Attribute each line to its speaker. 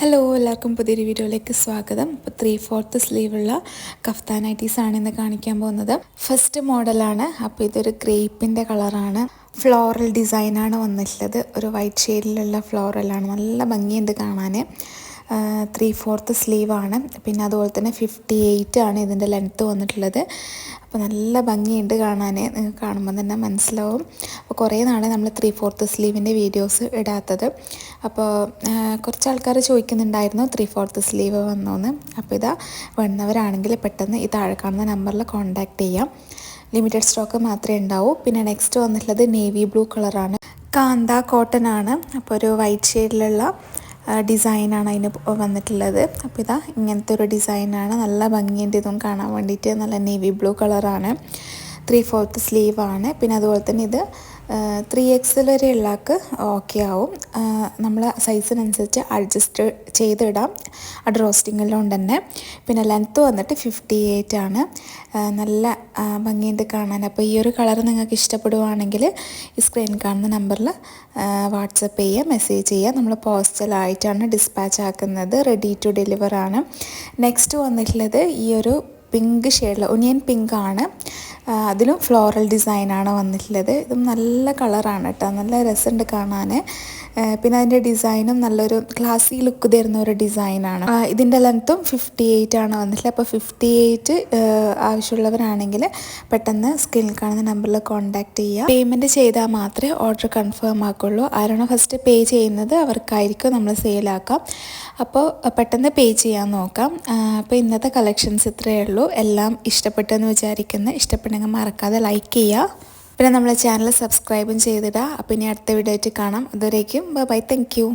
Speaker 1: Hello, എല്ലാവർക്കും പുതിയൊരു വീഡിയോയിലേക്ക് സ്വാഗതം. ഇപ്പോൾ 3/4 സ്ലീവുള്ള കഫ്താൻ നൈറ്റീസാണ് ഇന്ന് കാണിക്കാൻ പോകുന്നത്. ഫസ്റ്റ് മോഡലാണ്. അപ്പോൾ ഇതൊരു ഗ്രേപ്പിൻ്റെ കളറാണ്. ഫ്ലോറൽ ഡിസൈനാണ് വന്നിട്ടുള്ളത്. ഒരു വൈറ്റ് ഷെയ്ഡിലുള്ള ഫ്ലോറലാണ്. നല്ല ഭംഗിയുണ്ട് കാണാൻ. 3/4 സ്ലീവാണ്. പിന്നെ അതുപോലെ തന്നെ 58 ആണ് ഇതിൻ്റെ ലെങ്ത്ത് വന്നിട്ടുള്ളത്. അപ്പോൾ നല്ല ഭംഗിയുണ്ട് കാണാൻ. നിങ്ങൾക്ക് കാണുമ്പോൾ തന്നെ മനസ്സിലാവും. അപ്പോൾ കുറേ നാളെ നമ്മൾ 3/4 സ്ലീവിൻ്റെ വീഡിയോസ് ഇടാത്തത്. അപ്പോൾ കുറച്ച് ആൾക്കാർ ചോദിക്കുന്നുണ്ടായിരുന്നു 3/4 സ്ലീവ് വന്നോന്ന്. അപ്പോൾ ഇതാ വേണ്ടവരാണെങ്കിൽ പെട്ടെന്ന് ഈ താഴെ കാണുന്ന നമ്പറിൽ കോൺടാക്റ്റ് ചെയ്യാം. ലിമിറ്റഡ് സ്റ്റോക്ക് മാത്രമേ ഉണ്ടാവൂ. പിന്നെ നെക്സ്റ്റ് വന്നിട്ടുള്ളത് നേവി ബ്ലൂ കളറാണ്. കാന്ത കോട്ടൺ ആണ്. അപ്പോൾ ഒരു വൈറ്റ് ഷെയ്ഡിലുള്ള ഡിസൈനാണ് അതിന് വന്നിട്ടുള്ളത്. അപ്പോൾ ഇതാ ഇങ്ങനത്തെ ഒരു ഡിസൈനാണ്. നല്ല ഭംഗിയുണ്ട് ഇതും കാണാൻ വേണ്ടിയിട്ട്. നല്ല നേവി ബ്ലൂ കളറാണ്. 3/4 സ്ലീവാണ്. പിന്നെ അതുപോലെ തന്നെ ഇത് 3XL വരെ ഉള്ളക്ക് ഓക്കെ ആവും. നമ്മൾ സൈസിനനുസരിച്ച് അഡ്ജസ്റ്റ് ചെയ്തിടാം അഡ് റോസ്റ്റിങ്ങിലുണ്ട് തന്നെ. പിന്നെ ലെങ്ത്ത് വന്നിട്ട് 58 ആണ്. നല്ല ഭംഗിയുണ്ട് കാണാൻ. അപ്പോൾ ഈ ഒരു കളർ നിങ്ങൾക്ക് ഇഷ്ടപ്പെടുവാണെങ്കിൽ ഈ സ്ക്രീൻ കാണുന്ന നമ്പറിൽ വാട്സപ്പ് ചെയ്യുക, മെസ്സേജ് ചെയ്യുക. നമ്മൾ പോസ്റ്റലായിട്ടാണ് ഡിസ്പാച്ച് ആക്കുന്നത്. റെഡി ടു ഡെലിവർ ആണ്. നെക്സ്റ്റ് വന്നിട്ടുള്ളത് ഈ ഒരു പിങ്ക് ഷെയ്ഡിൽ ഒനിയൻ പിങ്ക് ആണ്. അതിലും ഫ്ലോറൽ ഡിസൈനാണ് വന്നിട്ടുള്ളത്. ഇതും നല്ല കളറാണ് കേട്ടോ. നല്ല രസമുണ്ട് കാണാൻ. പിന്നെ അതിൻ്റെ ഡിസൈനും നല്ലൊരു ക്ലാസി ലുക്ക് തരുന്ന ഒരു ഡിസൈനാണ്. ഇതിൻ്റെ ലെങ്ത്തും 58 ആണ് വന്നിട്ടുള്ളത്. അപ്പോൾ 58 ആവശ്യമുള്ളവരാണെങ്കിൽ പെട്ടെന്ന് സ്ക്രീനിൽ കാണുന്ന നമ്പറിൽ കോൺടാക്റ്റ് ചെയ്യുക. പേയ്മെൻറ്റ് ചെയ്താൽ മാത്രമേ ഓർഡർ കൺഫേം ആക്കുള്ളൂ. ആരാണോ ഫസ്റ്റ് പേ ചെയ്യുന്നത് അവർക്കായിരിക്കും നമ്മൾ സെയിലാക്കാം. അപ്പോൾ പെട്ടെന്ന് പേ ചെയ്യാൻ നോക്കാം. അപ്പോൾ ഇന്നത്തെ കളക്ഷൻസ് ഇത്രയേ ഉള്ളൂ. എല്ലാം ഇഷ്ടപ്പെട്ടെന്ന് വിചാരിക്കുന്നു. ഇഷ്ടപ്പെട്ടെങ്കിൽ മറക്കാതെ ലൈക്ക് ചെയ്യുക. പിന്നെ നമ്മളെ ചാനൽ സബ്സ്ക്രൈബും ചെയ്തിടുക. അപ്പോൾ ഇനി അടുത്ത വീഡിയോ ആയിട്ട് കാണാം. അതുവരേക്കും ബൈ. Thank you.